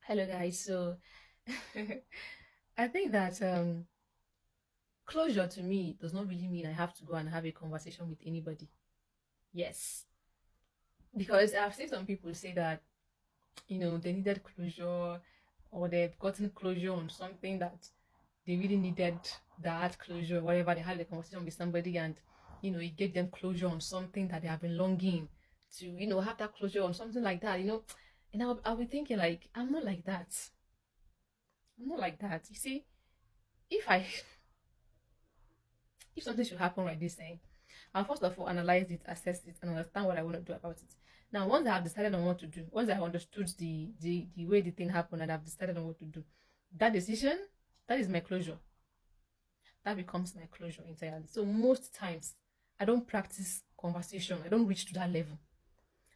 Hello guys. So I think that closure to me does not really mean I have to go and have a conversation with anybody. Yes. Because I've seen some people say that, they needed closure or they've gotten closure on something that they really needed that closure, whatever they had a conversation with somebody and it gave them closure on something that they have been longing to, have that closure on something like that. And I'll be thinking like, I'm not like that. I'm not like that. You see, if I if something should happen like this, I'll first of all analyze it, assess it, and understand what I want to do about it. Now, once I have decided on what to do, once I have understood the way the thing happened and I've decided on what to do, that decision, that is my closure. That becomes my closure entirely. So most times, I don't practice conversation. I don't reach to that level.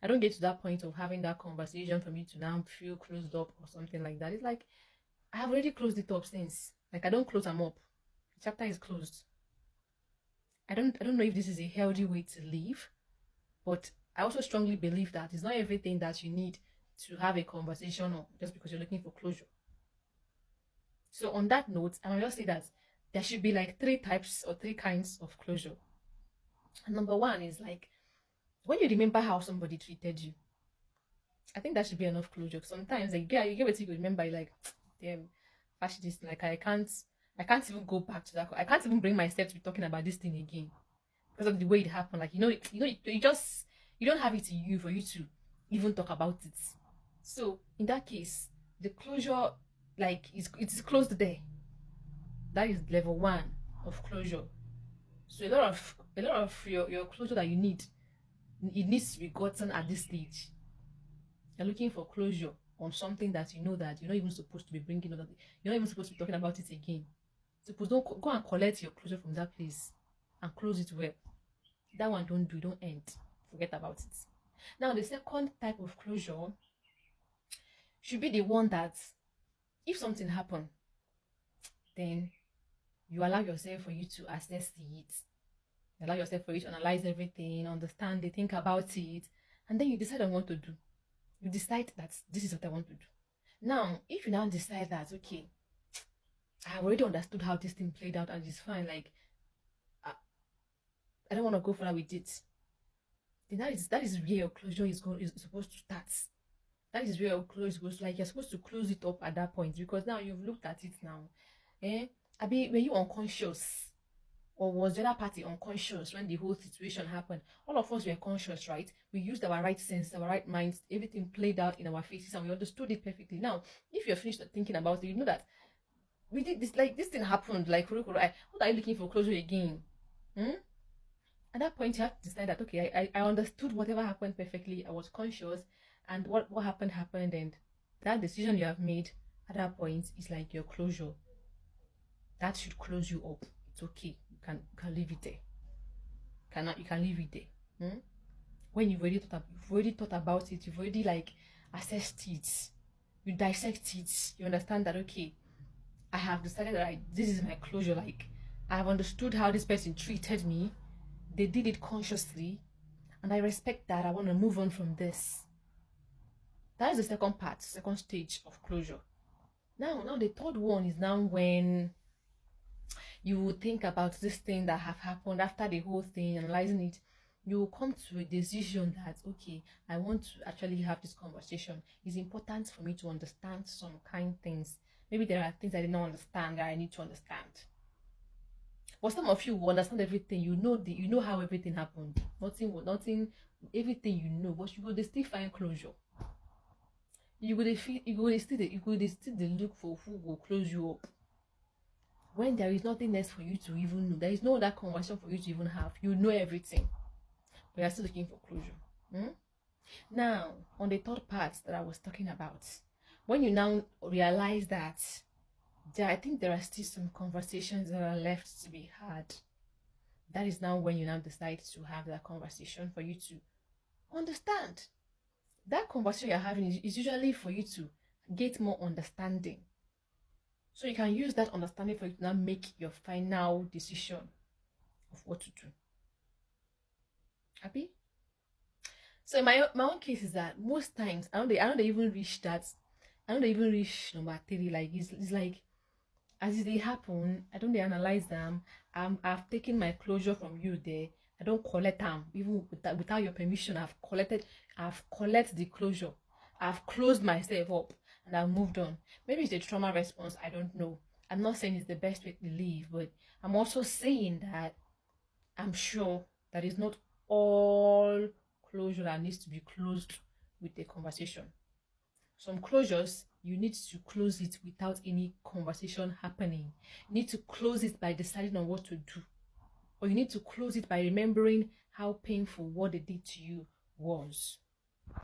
I don't get to that point of having that conversation for me to now feel closed up or something like that. It's like I have already closed it up since. Like I don't close them up. The chapter is closed. I don't know if this is a healthy way to live, but I also strongly believe that it's not everything that you need to have a conversation on just because you're looking for closure. So on that note, I might just say that there should be like three types or three kinds of closure. And number one is like when you remember how somebody treated you. I think that should be enough closure. Sometimes like yeah, you get what you remember, you're like, damn, actually this like I can't even go back to that. I can't even bring myself to be talking about this thing again because of the way it happened. Like you don't have it in you for you to even talk about it. So in that case, the closure like it's closed there. That is level one of closure. So a lot of your closure that you need, it needs to be gotten at this stage. You're looking for closure on something that you know that you're not even supposed to be bringing up. You're not even supposed to be talking about it again. Suppose don't go and collect your closure from that place and close it well. That one don't end. Forget about it. Now the second type of closure should be the one that if something happened, then you allow yourself for you to assess it. You allow yourself for you to analyze everything, understand it, think about it, and then you decide on what to do. You decide that this is what I want to do. Now, if you now decide that okay, I have already understood how this thing played out and it's fine, like I, I don't want to go further with it, then that is where your closure is supposed to start. That is where your close goes. Like you're supposed to close it up at that point because now you've looked at it now. Abi, were you unconscious? Or was the other party unconscious when the whole situation happened? All of us were conscious, right? We used our right sense, our right minds, everything played out in our faces and we understood it perfectly. Now, if you're finished thinking about it, you know that we did this, like this thing happened, like what are you looking for closure again? Hmm? At that point you have to decide that okay, I understood whatever happened perfectly. I was conscious and what happened and that decision you have made at that point is like your closure. That should close you up. It's okay. You can leave it there. You can leave it there. Hmm? When you've already thought about it, you've already like assessed it, you dissect it, you understand that okay, I have decided that this is my closure. Like I have understood how this person treated me. They did it consciously, and I respect that. I want to move on from this. That is the second part, second stage of closure. Now the third one is now when you will think about this thing that have happened after the whole thing, analyzing it. You will come to a decision that okay, I want to actually have this conversation. It's important for me to understand some kind things. Maybe there are things I did not understand that I need to understand. But some of you will understand everything. You know how everything happened. Nothing, everything you know. But you go they still find closure. You go they feel you go they still they look for who will close you up. When there is nothing else for you to even know, there is no other conversation for you to even have. You know everything, but you're still looking for closure. Hmm? Now, on the third part that I was talking about, when you now realize that I think there are still some conversations that are left to be had. That is now when you now decide to have that conversation for you to understand. That conversation you're having is usually for you to get more understanding. So you can use that understanding for you to now make your final decision of what to do. Happy? So in my own case is that most times I don't even reach that I don't even reach number 3. Like it's like as they happen, I don't they analyze them. I've taken my closure from you there. I don't collect them even without your permission. I've collected the closure. I've closed myself up and I've moved on. Maybe it's a trauma response. I don't know. I'm not saying it's the best way to live, but I'm also saying that I'm sure that is not all closure that needs to be closed with a conversation. Some closures, you need to close it without any conversation happening. You need to close it by deciding on what to do. Or you need to close it by remembering how painful what they did to you was.